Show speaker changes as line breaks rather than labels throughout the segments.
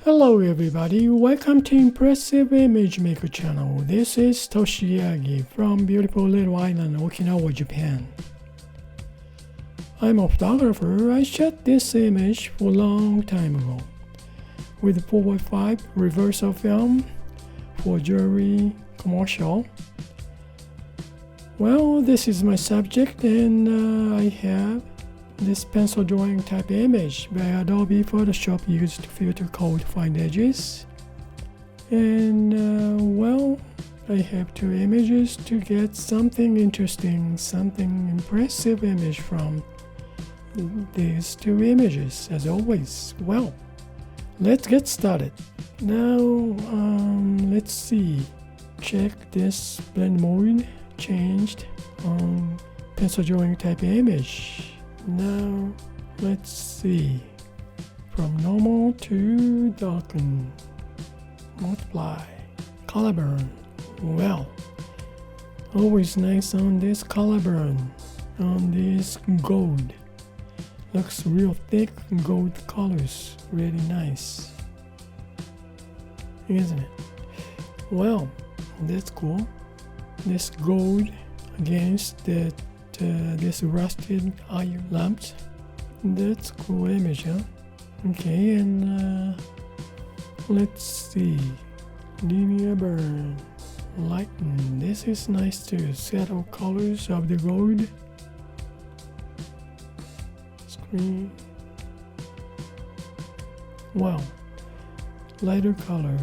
Hello everybody, welcome to Impressive Image Maker channel. This is Toshi Yagi from beautiful little island Okinawa, Japan. I'm a photographer. I shot this image a long time ago with 4x5 reversal film for jewelry commercial. Well, this is my subject and I have this pencil drawing type image by Adobe Photoshop used to filter cold fine edges. And well, I have two images to get something interesting, something impressive image from these two images as always. Well, let's get started. Now, let's see. Check this blend mode changed on pencil drawing type image. Now, let's see. From normal to darken. Multiply. Color burn. Well, always nice on this color burn. On this gold. Looks real thick gold colors. Really nice. Isn't it? Well, that's cool. This gold against the this rusted iron lamps. That's cool image, huh? Okay, and let's see. Linear burn. Lighten. This is nice too. Settle colors of the gold. Screen. Wow. Lighter color.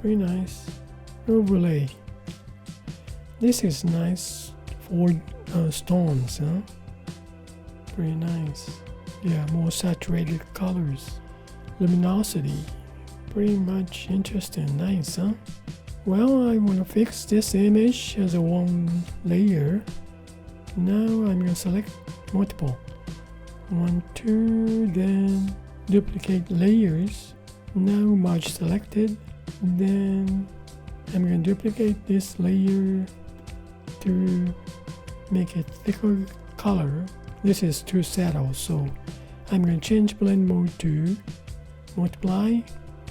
Pretty nice. Overlay. This is nice for stones, huh? Pretty nice. Yeah, more saturated colors. Luminosity. Pretty much interesting. Nice, huh? Well, I want to fix this image as a one layer. Now I'm going to select multiple. 1, 2, then duplicate layers. Now merge selected. Then I'm going to duplicate this layer to make it thicker color. This is too settled, so I'm going to change blend mode to multiply.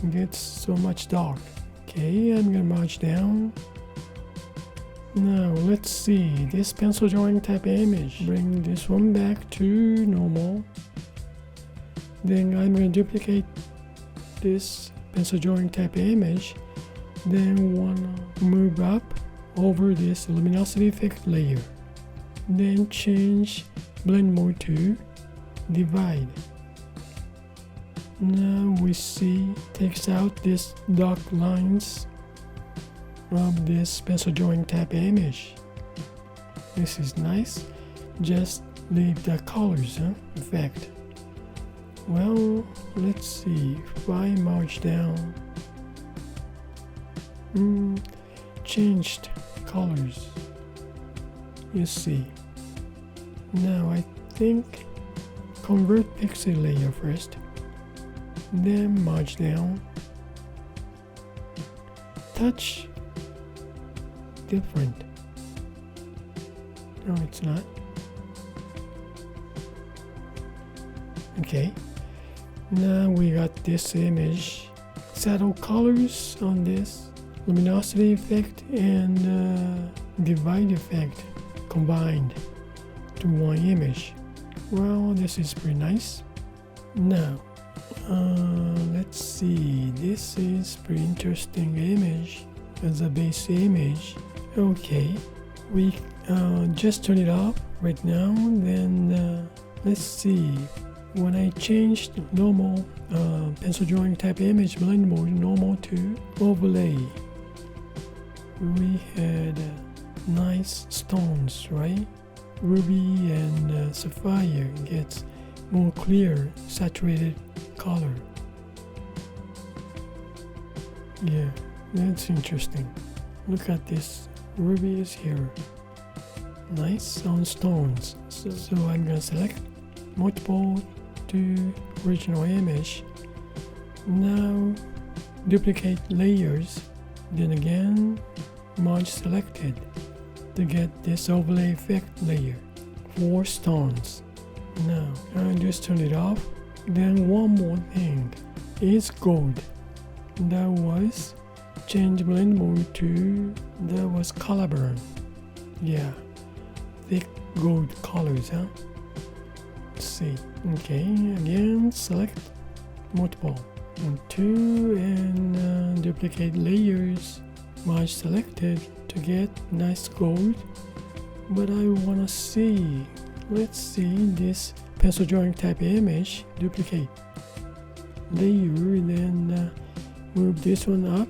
It gets so much dark. Okay, I'm going to merge down. Now let's see this pencil drawing type image. Bring this one back to normal. Then I'm going to duplicate this pencil drawing type image. Then wanna move up over this luminosity effect layer. Then change blend mode to divide. Now we see takes out this dark lines of this pencil drawing type image. This is nice. Just leave the colors effect. Well, let's see if I merge down. Changed colors. You see. Now I think convert pixel layer first, then merge down. Touch different. No, it's not. Okay. Now we got this image. Settle colors on this. Luminosity effect and divide effect combined to one image. Well, this is pretty nice. Now, let's see. This is pretty interesting image as a base image. Okay, we just turn it off right now. Then let's see. When I changed normal pencil drawing type image blend mode normal to overlay, we had nice stones, right? Ruby and sapphire gets more clear saturated color. Yeah, that's interesting. Look at this. Ruby is here. Nice on stones. So I'm gonna select multiple to original image. Now duplicate layers. Then again merge selected to get this overlay effect layer. 4 stones. Now I just turn it off. Then one more thing is gold. That was change blend mode to, that was color burn. Yeah, thick gold colors, huh? Let's see. Okay, again, select multiple. 1, 2, and duplicate layers. Merge selected to get nice gold. But I wanna see, let's see this pencil drawing type image, duplicate layer, then move this one up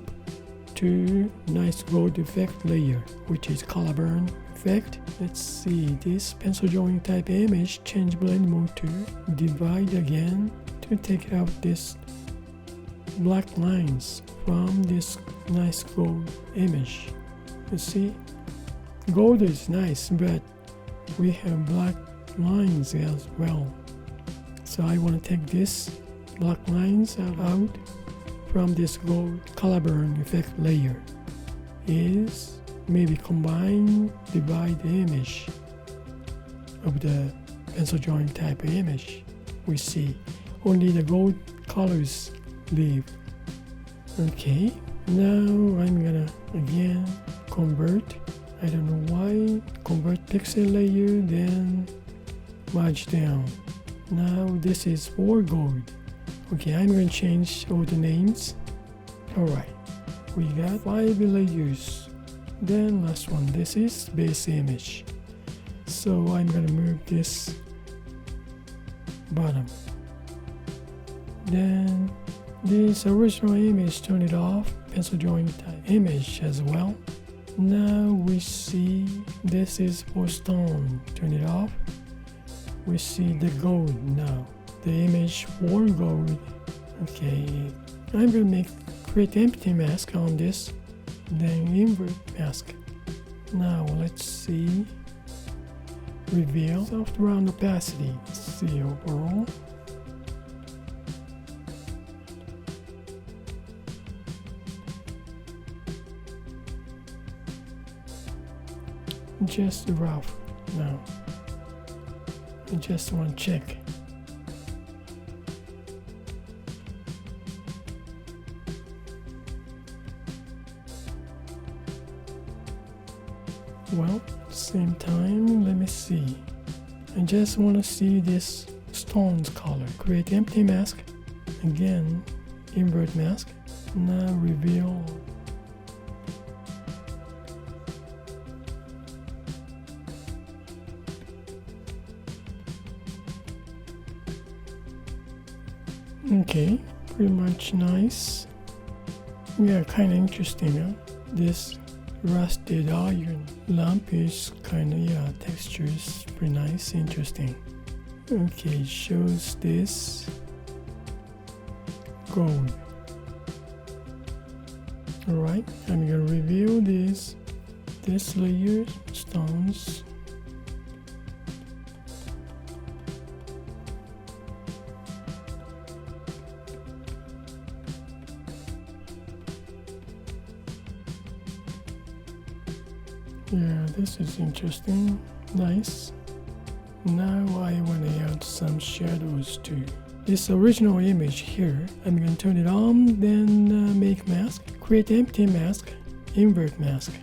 to nice gold effect layer, which is color burn effect. Let's see this pencil drawing type image, change blend mode to divide again to take out this black lines from this nice gold image. You see, gold is nice, but we have black lines as well. So I want to take this black lines out from this gold color burn effect layer. Is maybe combine, divide the image of the pencil drawing type image. We see only the gold colors leave. Okay, now I'm gonna again convert. I don't know why. Convert pixel layer, then merge down. Now this is for gold. Okay, I'm going to change all the names. Alright, we got 5 layers. Then last one, this is base image. So I'm going to move this bottom. Then this original image, turn it off. Pencil drawing type image as well. Now we see this is for stone. Turn it off. We see the gold now. The image for gold. Okay, I'm gonna create empty mask on this, then invert mask. Now let's see. Reveal soft round opacity. Let's see overall. Just rough now. I just want to check. Well, same time, let me see. I just want to see this stone's color. Create empty mask. Again, invert mask. Now reveal. Okay, pretty much nice. Yeah, kind of interesting, huh? This rusted iron lamp is kind of, yeah, texture is pretty nice, interesting. Okay, shows this gold. Alright, I'm gonna review this layer, stones. Yeah, this is interesting, nice. Now I want to add some shadows too. This original image here, I'm going to turn it on, then make mask, create empty mask, invert mask.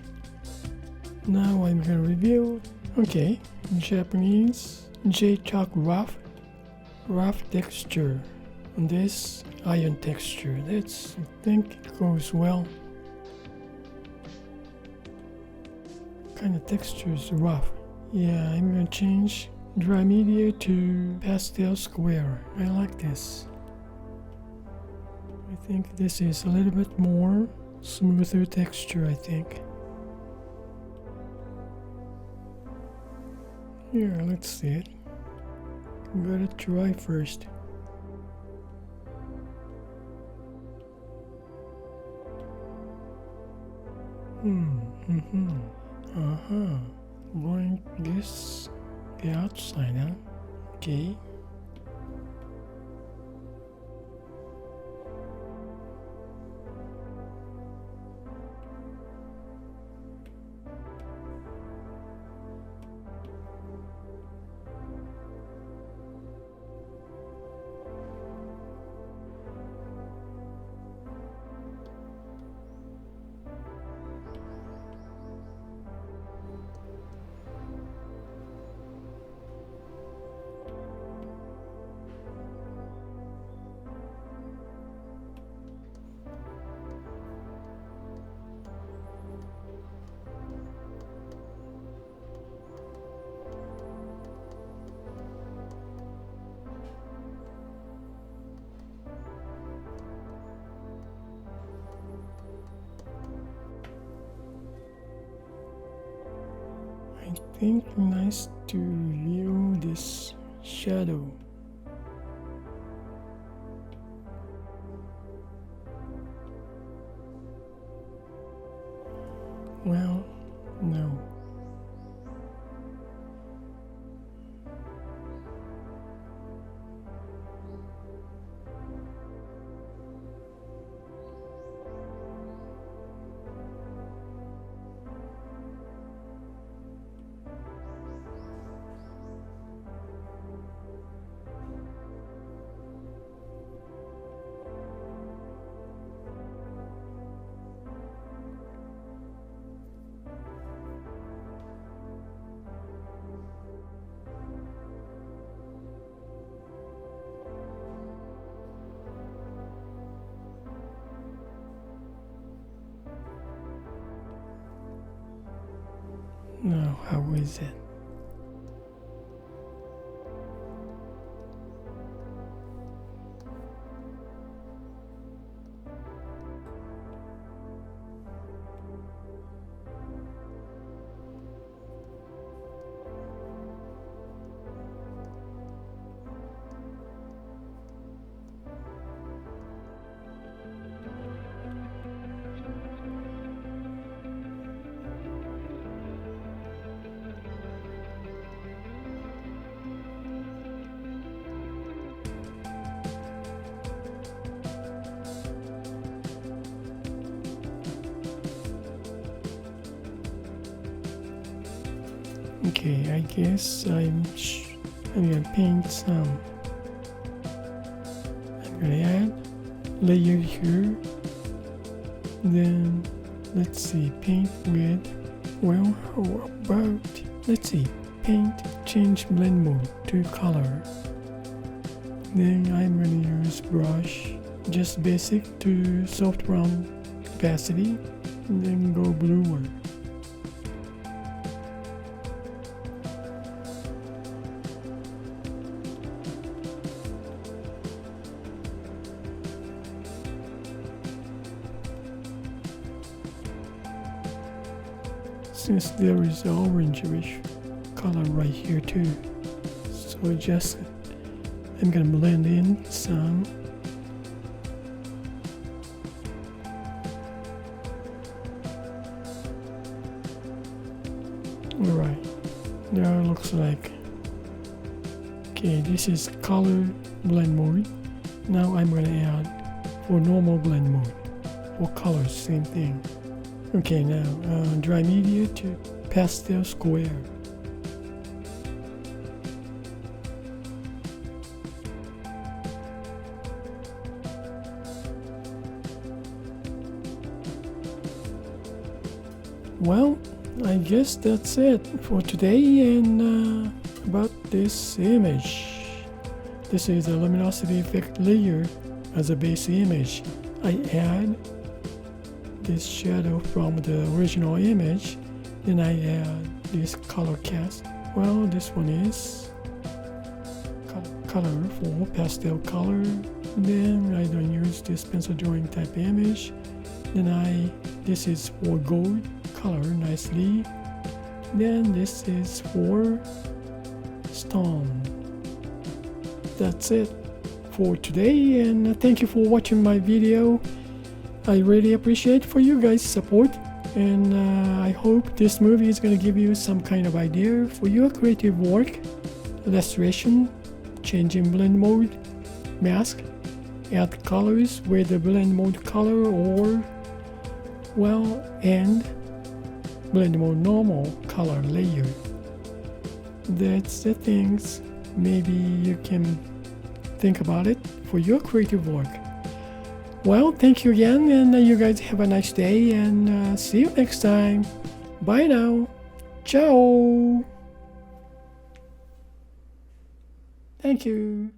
Now I'm going to review. Okay, Japanese J-Chalk rough texture. And this iron texture, that's, I think it goes well. Kind of texture is rough. Yeah, I'm going to change dry media to pastel square. I like this. I think this is a little bit more smoother texture, I think. Yeah, let's see it. Gotta try first. Going this the outside, huh? Okay. think nice to view this shadow. Well, no. Now, how is it? Okay, I guess I'm gonna paint some. I'm gonna add layer here. Then let's see, paint with, well, how about, let's see, paint, change blend mode to color. Then I'm gonna use brush, just basic to soft brown opacity, and then go bluer. Since there is orangeish color right here too, so I'm gonna blend in some. Alright, now it looks like, okay, this is color blend mode. Now I'm gonna add for normal blend mode, for colors, same thing. Okay, now dry media to pastel square. Well, I guess that's it for today and about this image. This is a luminosity effect layer as a base image. I add this shadow from the original image, then I add this color cast. Well, this one is color for pastel color. Then I don't use this pencil drawing type image. Then this is for gold color nicely. Then this is for stone. That's it for today, and thank you for watching my video. I really appreciate for you guys' support, and I hope this movie is going to give you some kind of idea for your creative work, illustration, changing blend mode, mask, add colors with the blend mode color, or well, and blend mode normal color layer. That's the things maybe you can think about it for your creative work. Well, thank you again, and you guys have a nice day, and see you next time. Bye now. Ciao. Thank you.